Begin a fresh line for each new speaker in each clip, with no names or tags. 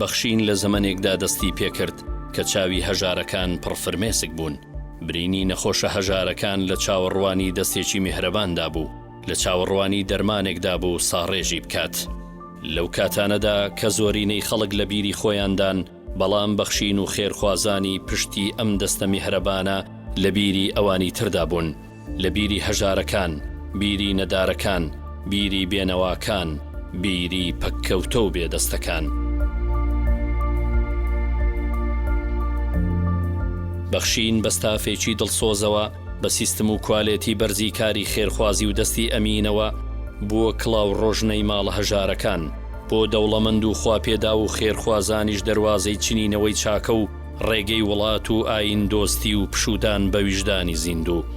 بەخشین لە زەمانێکدا دەستی پێکرد کە چاوی هەژارەکان پڕفرمێسک بوون. برینی نەخۆشە هەژارەکان لە چاوەڕوانی دەستێکی میهرەباندا بوو، لە چاوەڕوانی دەرمانێکدا بوو ساڕێژی بکات. لەو کاتانەدا کە زۆرینەی خەڵک لە بیری خۆیاندان، بەڵام بەخشین و خێرخوازانی پشتی ئەم دەستە میهرەبانە لە بیری ئەوانی تردا بوون، لە بیری هەژارەکان، بیری نەدارەکان، بیری بێنەواکان، بیری پەککەوتە و بێدەستەکان. بەخشین بەستافێکی دڵسۆزەوە بە سیستم و کوالێتی بەرزی کاری خێرخوازی و دەستی ئەمینەوە بووە کڵاو ڕۆژنەی ماڵە هەژارەکان، بۆ دەوڵەمەند و خواپێدا و خێرخوازانیش دەروازەی چنینەوەی چاکە و ڕێگەی وڵات و ئاین دۆستی و پشودان بە ویژدانی زیندوو.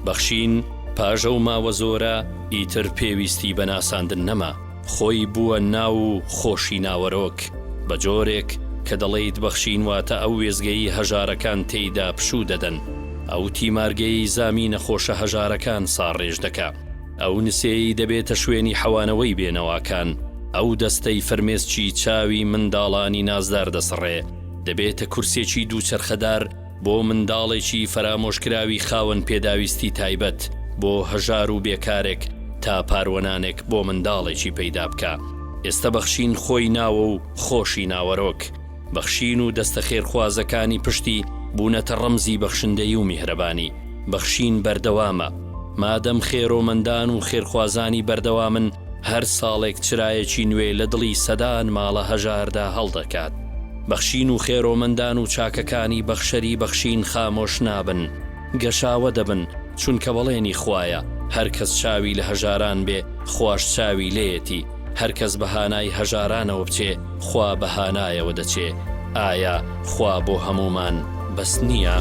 بەخشین پاژە و ماوە زۆرە ئیتر پێویستی بە ناساندن نەما، خۆی بووە ناو و خۆشی ناوەرۆک، بە جۆرێک کە دەڵێیت بەخشین واتە ئەو وێزگەی هەژارەکان تێیدا پشوو دەدەن، ئەو تیمارگەی زامی نەخۆشە هەژارەکان ساڕێژ دەکا، ئەو نسێی دەبێتە شوێنی حەوانەوەی بێنەواکان، ئەو دەستەی فەرمێسکی چاوی منداڵانی نازدار دەسڕێ، دەبێتە کورسێکی دووچەرخەدار بۆ منداڵێکی فەرامۆشکراوی خاوەن پێداویستی تایبەت بۆ هەژار و بێکارێک تا پاروەنانێک بۆ منداڵێکی پەیدا بکە. ئێستا بەخشین خۆی ناوە و خۆشی ناوەرۆک، بەخشین و دەستە خێرخوازەکانی پشتی بوونەتە ڕەمزی بەخشندەی و میهرەبانی. بەخشین بەردەوامە، مادەم خێرۆمەندان و خێرخوازانی بەردەوامن، هەر ساڵێک چرایەکی نوێ لە دڵی سەدان ماڵە هەژاردا هەڵدەکات. بەخشین و خێرۆمەندان و چاکەکانی بەخشەری بەخشین خامۆش نابن، گەشاوە دەبن، چونکە بەڵێنی خوایە هەر کەس چاوی لە هەژاران بێ خوش چاوی لێتی، هەر کەس بەهانای هەژارانەوە بچێ خوا بەهانایەوە دەچێ. ئایا خوا بۆ هەمومان بەس نییە؟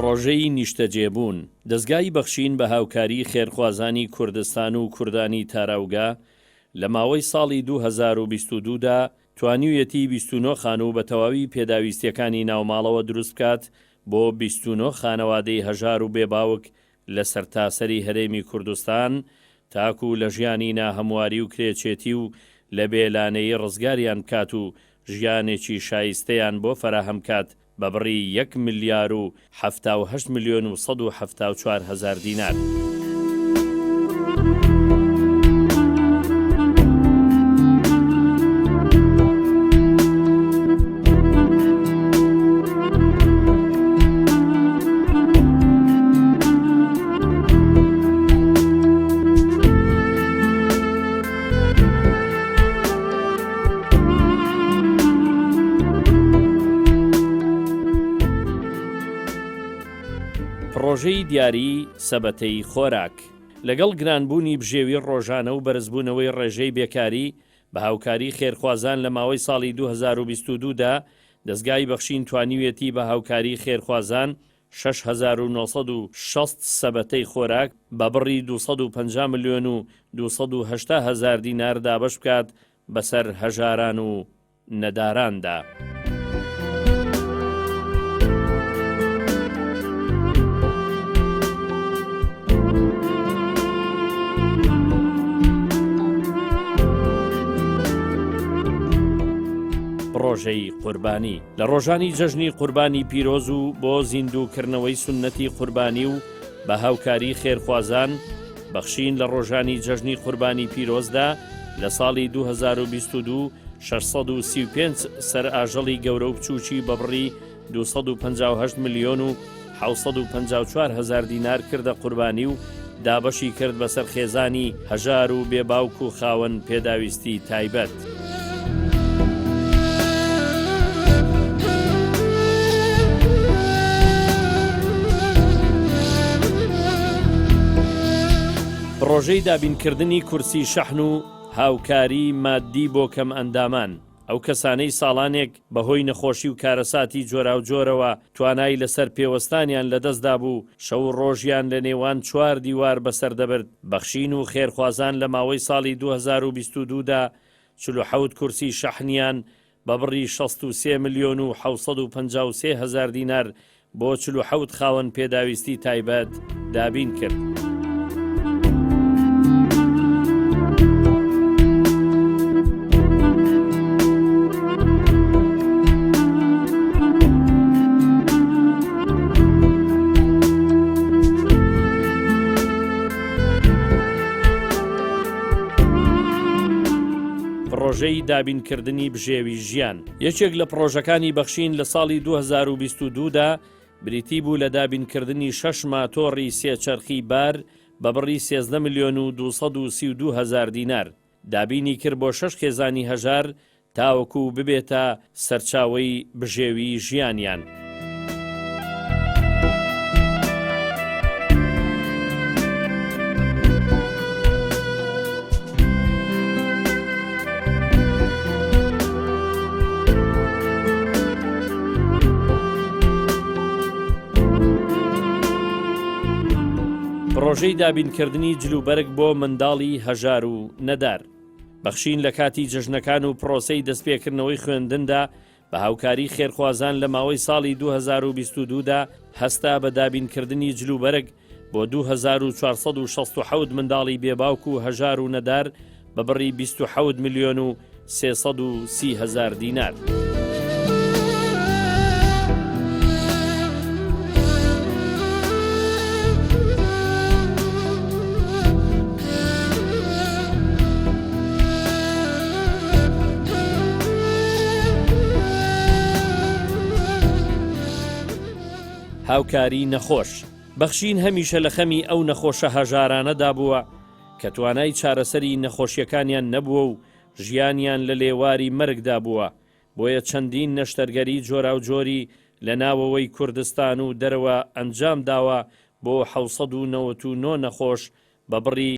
ڕۆژەی نیشتەجێبوون. دەستگای بەخشین بە هاوکاری خێرخوازانی کوردستان و کوردانی تاراوگا لە ماوەی ساڵی 2022دا توانیویەتی 29 خانوو بە تەواوی پێداویستیەکانی ناوماڵەوە دروست بکات بۆ 29 خانەوادەی هەژار و بێباوک لە سەرتاسەری هەرێمی کوردستان، تاکو لە ژیانی ناهەمواری و کرێچێتی و لە بێلانەی ڕزگاریان بکات و ژیانێکی شایستەیان بۆ فەراهەم کات بە بڕی 1,78,174,000 دینار. ڕۆژەی دیاری سەبەتەی خۆراک. لەگەڵ گرانبوونی بژێوی ڕۆژانە و بەرزبوونەوەی ڕێژەی بێکاری بە هاوکاری خێرخوازان لە ماوەی ساڵی 2022دا دەستگای بەخشین توانیویەتی بە هاوکاری خێرخوازان 6,960 سەبەتەی خۆراک بە بڕی 250,280,000 دینار دابەش بکات بەسەر هەژاران و نەداراندا. ڕۆژەی قوربانی. لە ڕۆژانی جەژنی قوربانی پیرۆز و بۆ زیندووکردنەوەی سونەتی قوربانی و بە هاوکاری خێرخوازان بەخشین لە ڕۆژانی جەژنی قوربانی پیرۆزدا لە ساڵی 2022 635 سەر ئاژەڵی گەورە و بچووکی بە بڕی 258,754,000 دینار کردە قوربانی و دابەشی کرد بەسەر خێزانی هەژار و بێباوک و خاوەن پێداویستی تایبەت. ڕۆژەی دابینکردنی کورسی شەحن و هاوکاری مادی بۆ کەم ئەندامان. ئەو کەسانەی ساڵانێک بەهۆی نەخۆشی و کارەساتی جۆرا و جۆرەوە توانای لەسەر پێوەستانیان لەدەستدا بوو، شەو ڕۆژیان لە نێوان 4 دیوار بەسەر دەبرد. بەخشین و خێرخوازان لە ماوەی ساڵی 2022دا 47 کورسی شەحنیان بە بڕی 63,753,000 دینار بۆ 47 خاوەن پێداویستی تایبەت دابین کرد. پرۆژەی دابینکردنی بژێوی ژیان یەکێک لە پرۆژەکانی بەخشین لە ساڵی 2022دا بریتی بوو لە دابینکردنی 6 ماتۆڕی سێچەرخی بار بە بڕی 13,232,000 دینار دابینی کرد بۆ 6 خێزانی هەژار تاوەکو ببێتە سەرچاوەی بژێوی ژیانیان. پرۆژەی دابینکردنی جلوبەرگ بۆ منداڵی هەژار و نەدار بەخشین لە کاتی جەژنەکان و پرۆسەی دەستپێکردنەوەی خوێندندا بە هاوکاری خێرخوازان لە ماوەی ساڵی 2022دا هەستا بە دابینکردنی جلوبەرگ بۆ 2467 منداڵی بێباوک و هەژار و نەدار بە بڕی 27,330,000 دینار. هاوکاری نەخۆش بەخشین هەمیشە لە خەمی ئەو نەخۆشە هەژارانەدا بووە کە توانای چارەسەری نەخۆشیەکانیان نەبووە و ژیانیان لە لێواری مەرگدا بووە بۆیە چەندین نەشتەرگەری جۆرا و جۆری لە ناوەوەی کوردستان و دەرەوە ئەنجام داوە بۆ 799 نەخۆش بە بڕی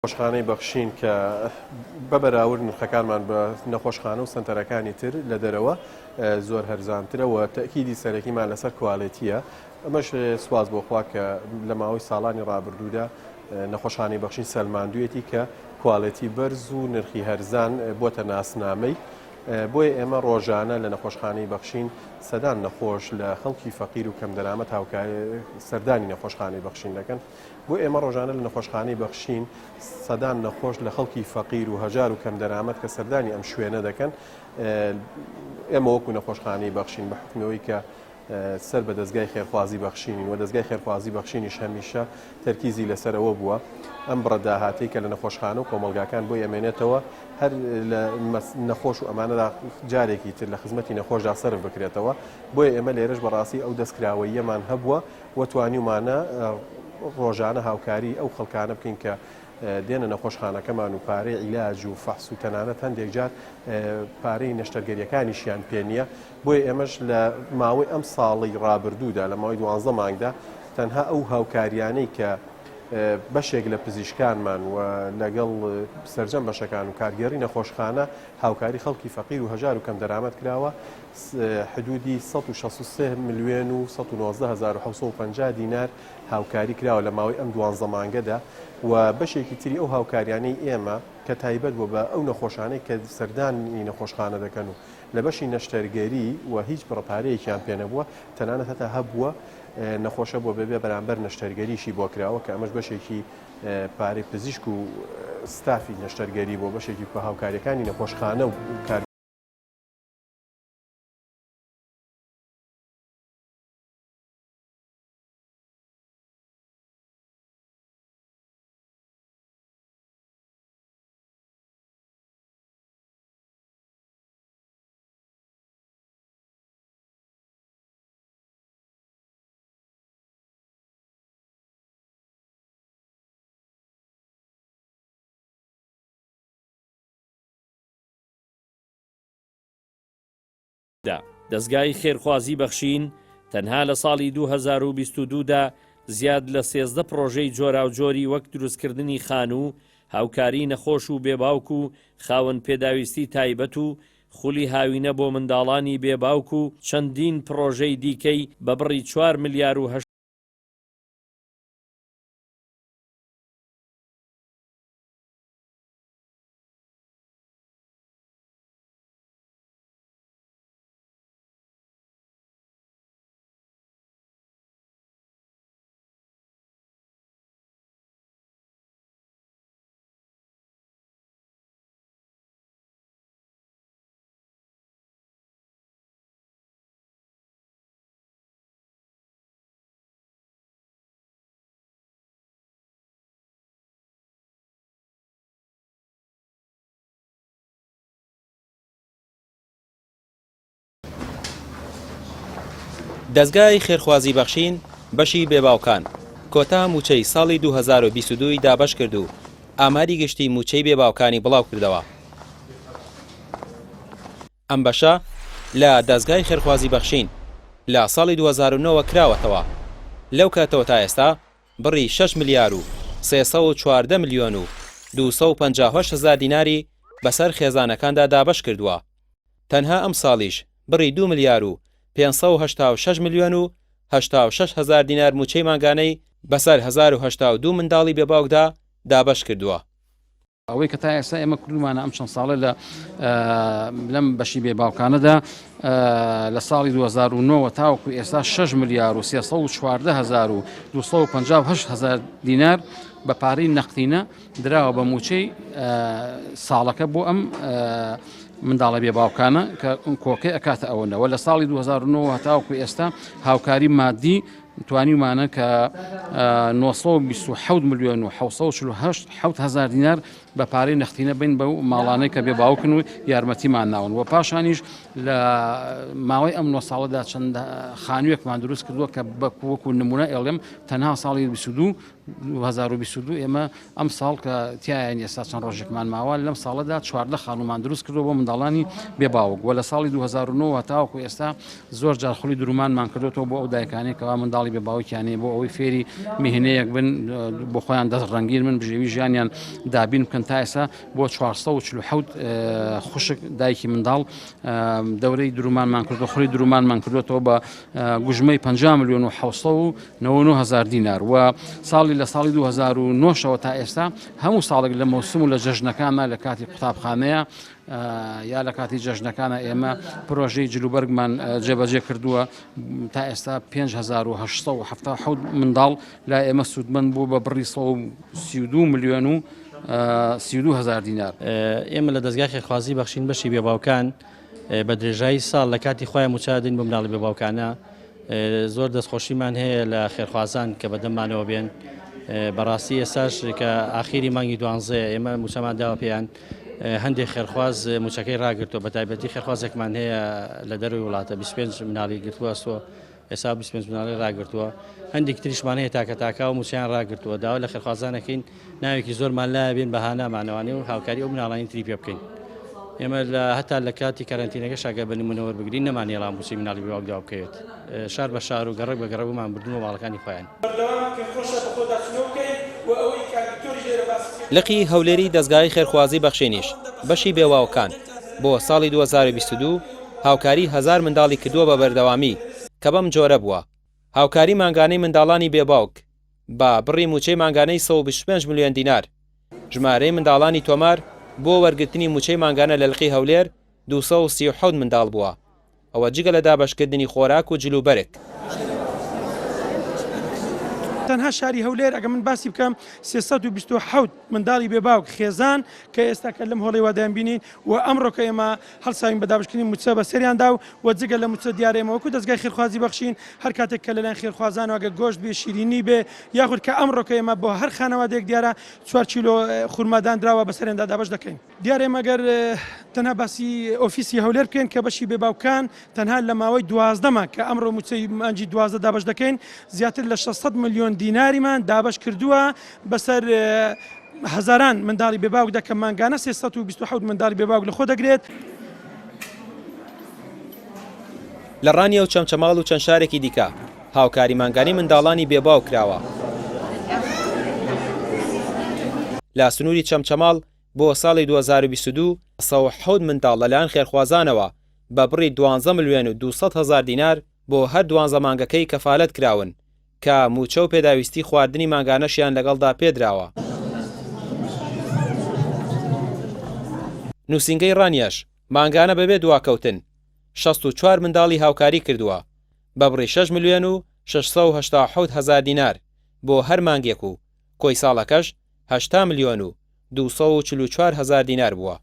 نەخۆشخانەی بەخشین کە بەبەراورد نرخەکانمان بە نەخۆشخانە و سنتەرەکانی تر لە دەرەوە زۆر هەرزانترەوە تەکیدی سەرەکیمان لەسەر کوالێتیە ئەمەش سواز بۆخوا کە لە ماوەی ساڵانی ڕابردوودا نەخۆشخانەی بەخشین سەلماندوویەتی کە کوالێتی بەرز و نرخی هەرزان بۆتە ناسنامەی بۆیە ئێمە ڕۆژانە لە نەخۆشخانەی بەخشین سەدان نەخۆش لە خەڵکی فەقیر و کەم دەرامەت سەردانی نەخۆشخانەی بەخشین دەکەن بۆ ئێمە ڕۆژانە لە نەخۆشخانەی بەخشین سەدان نەخۆش لە خەڵکی فەقیر و هەژار و کەم دەرامەت کە سەردانی ئەم شوێنە دەکەن ئێمە وەکو نەخۆشخانەی بەخشین بە حکمەوەی کە سەر بە دەستگای خێرخوازی بەخشینین و دەستگای خێرخوازی بەخشینیش هەمیشە تەرکیزی لەسەرەوە بووە ئەم بڕەداهاتەی کە لە نەخۆشخانە و کۆمەلگاکان بۆ ئەمێنێتەوە هەر لە نەخۆش و ئەمانەدا جارێکی تر لە خزمەتی نەخۆشدا سەرف بکرێتەوە بۆیە ئێمە لێرەش بەڕاستی ئەو دەستکراوەیەمان هەبووە و توانیمانە ڕۆژانە هاوکاری ئەو خەڵکانە بکەین کە دێنە نەخۆشخانەکەمان و پارەی عیلاج و فەحس و تەنانەت هەندێک جار پارەی نەشتەرگەریەکانیشیان پێ نییە بۆیە ئێمەش لە ماوەی ئەم ساڵی ڕابردوودا لە ماوەی 12 مانگدا تەنها ئەو هاوکاریانەی کە بەشێک لە پزیشکانمان و لەگەڵ سەرجەم بەشەکان و کارگەری نەخۆشخانە هاوکاری خەڵکی فەقیر و هەژار و کەم دەرامەت کراوە حدودی 163 ملیۆن و 1950 دینار هاوکاری کراوە لە ماوەی ئەم 12 مانگەدا و بەشێکی تری ئەو هاوکاریانەی ئێمە کە تایبەت بوو بە ئەو نەخۆشانەی کە سەردانی نەخۆشخانە دەکەن و لە بەشی نەشتەرگەری و هیچ بڕەپارەیەکیان پێ نەبووە تەنانەت هەتا هەبووە نەخۆشە بۆ بەبێ بەرامبەر نەشتەرگەریشی بۆ کراوە کە ئەمەش بەشێکی پارەی پزیشک و ستافی نەشتەرگەری بۆ بەشێکی بە هاوکاریەکانی نەخۆشخانە و کار
دەستگای خێرخوازی بەخشین تەنها لە ساڵی 2022دا زیاد لە 13 پرۆژەی جۆراوجۆری وەک دروستکردنی خان و هاوکاری نەخۆش و بێباوک و خاوەن پێداویستی تایبەت و خولی هاوینە بۆ منداڵانی بێباوک و چەندین پرۆژەی دیکەی بە بڕی 4 ملیار و
دەستگای خێرخوازی بەخشین بەشی بێباوکان کۆتا موچەی ساڵی 2022 دابەش کرد و ئاماری گشتی موچەی بێباوکانی بڵاو کردەوە. ئەم بەشە لە دەستگای خێرخوازی بەخشین لە ساڵی 2009 کراوەتەوە. لەو کاتەوە تا ئێستا بڕی 6 ملیار و 314 ملیۆن و 258 هزار دیناری بەسەر خێزانەکاندا دابەش کردووە. تەنها ئەم ساڵیش بڕی 2 ملیار و 586 ملیۆن و 86 هزار دینار موچەی ماگانەی بەسەر 1082 منداڵی بێباوکدا دابەش کردووە.
ئەوەی کە تا ئێستا ئێمە کردومانە ئەم چەند ساڵە لەم بەشی بێباوکانەدا لە ساڵی 2009 تاوەکو ئێستا 6 ملیار و 314 هزار و 258 هزار دینار بە پارەی نەقدینە دراوە بە موچەی ساڵەکە بۆ ئەم منداڵە بێباوکانە کە کۆکەی ئەکاتە ئەوەنەوە لە ساڵی 2009 تاوەکو ئێستا هاوکاری مادی توانیمانە کە 927 ملیۆن و 748 هزار دینار بە پارەی نەختینە بین بەو ماڵانەی کە بێباوکن و یارمەتیمان ناون و پاشانیش لە ماوەی ئەم 9 ساڵەدا چەند خانوویەکمان دروست کردووە کە بە وەکو نمونە ئێڵێم تەنها ساڵی 2022 ئێمە ئەم ساڵ کە تایان ئێستا چەند ڕۆژێکمان ماوە لەم ساڵەدا 14 خانومان دروست کردووە بۆ منداڵانی بێباوک و لە ساڵی 2009 تاوەکو ئێستا زۆر جار خولی درومانمان کردوەوە بۆ ئەو دایکانەی کەوا منداڵی بێباوکیانەیە بۆ ئەوەی فێری میهنەیەک بن بۆ خۆیان دەست ڕەنگیر من بژێوی ژیانیان دابین بکەن تا ئێستا بۆ 447 خوشک دایکی منداڵ دەورەی درومانمان کردو خولی درومانمان کردوێتەوە بە گوژمەی 50 ملیۆن و 799 هزار دینار و ساڵی لە ساڵی 2009 تا ئێستا هەموو ساڵێک لە مەوسم و لە جەژنەکانە لە کاتی قوتابخانەیە یا لە کاتی جەژنەکانە ئێمە پرۆژەی جلوبەرگمان جێبەجێ کردووە تا ئێستا 5877 منداڵ لا ئێمە سوودمەند بوو بە بڕی 132 ملیۆن و 32 هزار دینار.
ئێمە لە دەستگای خێرخوازی بەخشین بەشی بێباوکان بە درێژایی ساڵ لە کاتی خۆیان موچادین بۆ منداڵی بێباوکانە زۆر دەستخۆشیمان هەیە لە خێرخوازان کە بەدەممانەوە بێن بەڕاستی ئێساش کە ئاخیری مانگی 12 ئێمە موچەمان داوە پێیان هەندێک خێرخواز موچەکەی ڕاگرتووە بە تایبەتی خێرخوازێکمان هەیە لە دەروی وڵاتە 25 مناڵی گرتووە سۆ ئێستا 25 مناڵی ڕاگرتووە هەندێک تریشمان هەیە تاکە تاکا و موچیان ڕاگرتووە داوا لە خێرخوازانەکەین ناوێکی زۆرمان لایە بێن بەهانامانەوەی و هاوکاری ئەو مناڵانی تری پێ بکەین ئێمە هەتا لە کاتی کارنتینەکە شاگە بە نمونەوە بگرین نەمانێڵام موچی مناڵی بێواگدا بکەوێت شار بە شار و گەڕک بە گەڕەوەمان بردنەوە ماڵەکانی خۆیان
لقی هەولێری دەستگای خێرخوازی بەخشێنیش بەشی بێواوکان بۆ ساڵی 2022 هاوکاری 1000 منداڵی کردووە بە بەردەوامی کە بەم جۆرە بووە هاوکاری مانگانەی منداڵانی بێباوک بە بڕی موچەی مانگانەی 125 ملیۆن دینار ژمارەی منداڵانی تۆمار بۆ وەرگرتنی موچەی مانگانە لە لقی هەولێر 237 منداڵ بووە ئەوە جگە لە دابەشکردنی خۆراک و جلوبەرێک
تەنها شاری هەولێر ئەگە من باسی بکەم 327 منداڵی بێباوک خێزان کە ئێستا کە لەم هۆڵی وادایان بینین و ئەمڕۆ کە ئێمە هەڵساوین بە دابشکردنی موچە بە سەریاندا و جگە لە موچە دیارێمەوەکو دەستگای خێرخوازی بەخشین هەر کاتێک کە لەلایەن خێرخوازان ئەگە گۆشت بێ شیرینی بێ یاخود کە ئەمڕۆ کە ئێمە بۆ هەر خانەوادەیەک دیارە 4 کیلۆ خورمادان دراوە بە سەریاندا دابش دەکەین دیارێمە ئەگەر تەنها باسی ئۆفیسی هەولێر بکەین کە بەشی بێباوکان تەنها لە ماوەی 12 مان کە ئەمڕۆ موچەی مانجی 12 دابش دەکەین زیاتر لە 600 ملیۆن دیناریمان دابش کردووە بەسەر هەزاران منداڵی بێباوک دەکە مانگانە 327 منداڵی بێباوک لە خۆ دەگرێت
لە ڕانیە و چەمچەماڵ و چەند شارێکی دیکە هاوکاری مانگانی منداڵانی بێباو کراوە لە سنووری چەمچەماڵ بۆ ساڵی 2022 100 منداڵ لەلایەن خێرخوازانەوە بە بڕی 12 ملیۆن و 200 هەزار دینار بۆ هەر 12 مانگەکەی کەفالەت کراون کە موچە و پێداویستی خواردنی مانگانەشیان لەگەڵدا پێدراوە نووسینگەی ڕانیەش مانگانە بەبێ دواکەوتن 64 منداڵی هاوکاری کردووە بە بڕی 6 ملیۆن و 687 هەزار دینار بۆ هەر مانگێک و کۆی ساڵەکەش 8 ملیۆن و 244 هەزار دینار بووە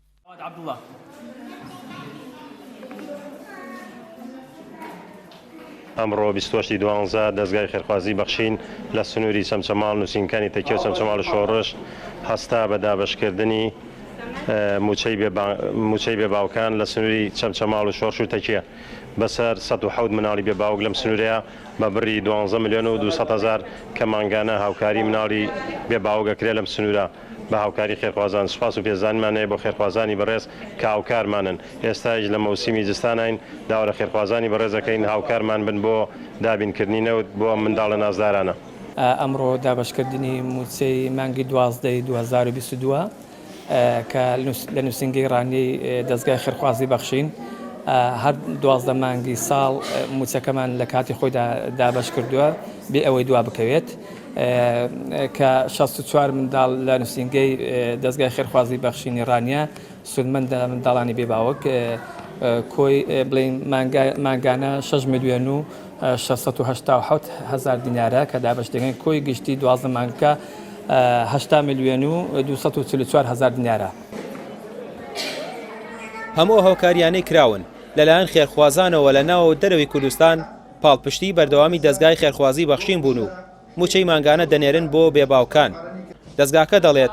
ئەمڕۆ 12 دەستگای خێرخوازی بەخشین لە سنووری چەمچەماڵ نووسینەکانی تەکیە و چەمچەماڵ و شۆڕش هەستا بە دابەشکردنی موچەی بێباوکان لە سنووری چەمچەماڵ و شۆڕش و تەکیە بەسەر 107 مناڵی بێباوک لەم سنوورەیە بە بڕی 12 ملیۆن و 200 هەزار کە مانگانە هاوکاری مناڵی بێباوگەکرێ لەم سنوورە بە هاوکاری خێرخوازان سوپاس و پێزانمانەیە بۆ خێرخوازانی بەڕێز کە هاوکارمانن ئێستاش لە مەوسیمی جستانین داوا لە خێرخوازانی بەڕێزەکەین هاوکارمان بن بۆ دابینکردنی نەوت بۆ منداڵە نازدارانە
ئەمڕۆ دابشکردنی موچەی مانگی 12 2022 کە لە نووسینگەی ڕانی دەستگای خێرخوازی بەخشین هەر 12 مانگی ساڵ موچەکەمان لە کاتی خۆیدا دابش کردووە بێ ئەوەی دوا بکەوێت کە 64 منداڵ لە نووسینگەی دەستگای خێرخوازی بەخشینی ڕانیە سودمەندە منداڵانی بێباوک کۆی بڵین مانگانە 6 ملیۆن و 687 هەزار دینارە کە دابش دەکەن کۆی گشتی 12 مانگەکە 8 ملیۆن و 244 هەزار دینارە
هەموو هاوکاریانەی کراون لەلایەن خێرخوازانەوە لە ناو و دەرەوەی کوردستان پاڵپشتی بەردەوامی دەستگای خێرخوازی بەخشین بوون و موچەی مانگانە دەنێرن بۆ بێباوکان دەستگاکە دەڵێت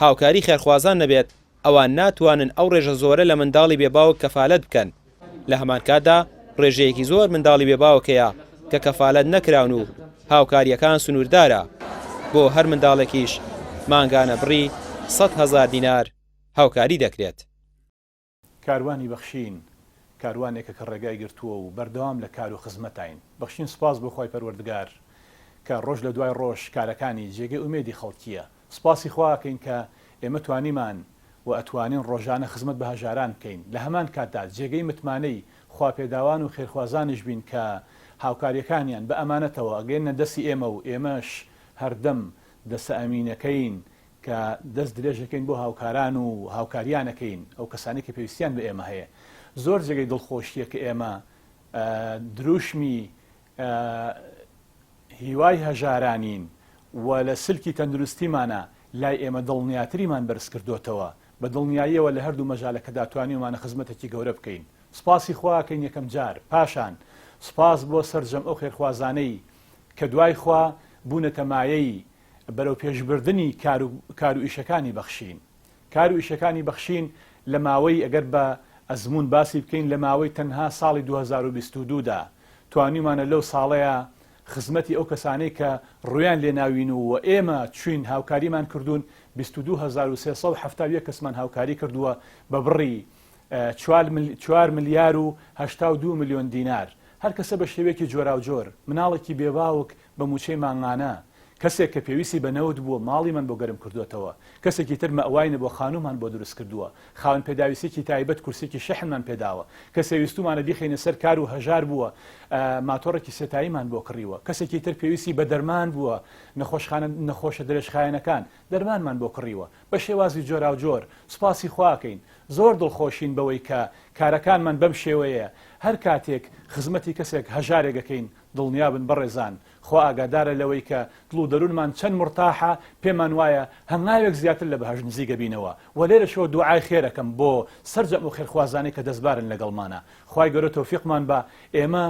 هاوکاری خێرخوازان نەبێت ئەوان ناتوانن ئەو ڕێژە زۆرە لە منداڵی بێباوک کەفالەت بکەن لە هەمان کاتدا ڕێژەیەکی زۆر منداڵی بێباوکەیە کە کەفالەت نەکراون و هاوکاریەکان سنووردارە بۆ هەر منداڵێکیش مانگانە بڕی 100 هەزار دینار هاوکاری دەکرێت
کاروانی بەخشین کاروانێکە کە ڕێگای گرتووە و بەردەوام لە کار و خزمەتین بەخشین سپاس بۆ خۆی پەروەردگار کە ڕۆژ لە دوای ڕۆژ کارەکانی جێگەی ئومێدی خەڵکیە سپاسی خواکەین کە ئێمە توانیمان و ئەتوانین ڕۆژانە خزمەت بە هەژاران بکەین لە هەمان کاتدا جێگەی متمانەی خواپێداوان و خێرخوازانش بین کە هاوکاریەکانیان بە ئەمانەتەوە ئەگەێنە دەستی ئێمە و ئێمەش هەردەم دەسە ئەمینەکەین کە دەست درێژەکەین بۆ هاوکاران و هاوکاریانەکەین ئەو کەسانی کە پێویستیان بە ئێمە هەیە زۆر جێگەی دڵخۆشیە کە ئێمە دروشمی هیوای هەژارانین و لە سلکی تەندروستیمانە لای ئێمە دڵنیاتریمان بەرز کردوتەوە بە دڵنیاییەوە لە هەردوو مەژالەکە داتوانیمانە خزمەتێکی گەورە بکەین سپاسی خواکەین یەکەم جار پاشان سپاس بۆ سەرجەم ئەو خێرخوازانەی کە دوای خوا بوونەتە مایەی بەرەو پێشبردننی کار و ئیشەکانی بەخشین. کار و ئیشەکانی بەخشین لە ماوەی ئەگەر بە ئەزمون باسی بکەین لە ماوەی تەنها ساڵی 2022دا توانیمانە لەو ساڵەیە خزمەتی ئەو کەسانەی کە ڕویان لێناوین و ئێمە چوین هاوکاریمان کردوون 22,370 کەسمان هاوکاری کردووە بە بڕی 4 ملیار و 82 میلیۆن دینار. هەر کەسە بە شێوەیەکی جۆرا و جۆر مناڵێکی بێباوک بە موچەی مانگانە، کەسێک کە پێویستی بە نەوت بووە ماڵی من بۆ گەرم کردوێتەوە، کەسێکی تر مەوایە بۆ خانومان بۆ دروست کردووە، خاوەن پێداویستێکی تایبەت کورسێکی شەحنمان پێداوە، کەسێ ویستومانە بیخینە سەر کار و هەژار بووە ماتۆڕێکی سێتاییمان بۆ کڕیوە، کەسێکی تر پێویستی بە دەرمان بووە نەخۆشە درێژخایەنەکان دەرمانمان بۆ کڕیوە بە شێوازی جۆرا و جۆر. سوپاسی خواکەین، زۆر دڵخۆشین بەوەی کە کارەکانمان بەم شێوەیە هەر کاتێک خزمەتی کەسێک هەژارێگەکەین دڵنیابن بەڕێزان خوا ئاگادارە لەوەی کە دڵ و دەروونمان چەند مرتاحە پێمان وایە هەنگاوێک زیاتر لە بەهەژ نزیکە بینەوە و لێرەشەوە دوعای خێرەکەم بۆ سەرجەم و خێرخوازانەی کە دەستبارن لەگەڵمانە. خوای گەورە تەوفیقمان بە ئێمە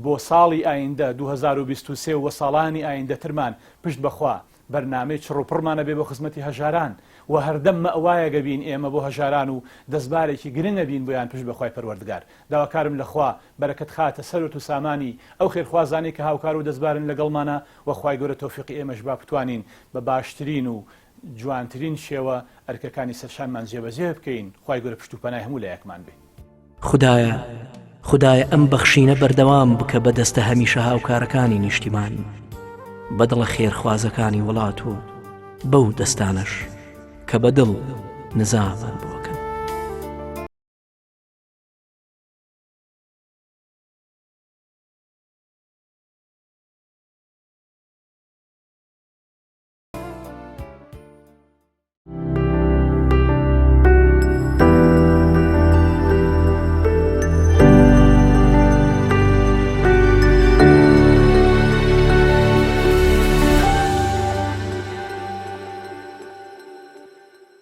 بۆ ساڵی ئایندە 2023 و ساڵانی ئایندەترمان پشت بەخوا بەرنامەی چڕوپڕمانە بێ بۆ خزمەتی هەژاران و هەردەم مەوایە گەبین ئێمە بۆ هەژاران و دەستبارێکی گرنگە بین بۆیان پشت بەخوای پەروەردگار. داواکارم لەخوا بەرەکەت خاتە سەرۆت و سامانی ئەو خێرخوازانی کە هاوکار و دەستبارن لەگەڵمانە و خوای گەورە تەوفیقی ئێمەش با بتوانین بە باشترین و جوانترین شێوە ئەرکەکانی سەرشانمان جێبەجێ بکەین. خوای گەورە پشت و پەنای هەموو لایەکمان بێ.
خدایە ئەم بەخشینە بەردەوام بکە بەدەستە هەمیشە هاوکارەکانی نیشتیمان بەدڵە خێرخوازەکانی وڵات و بەو دەستانش کە بەدڵ نزامن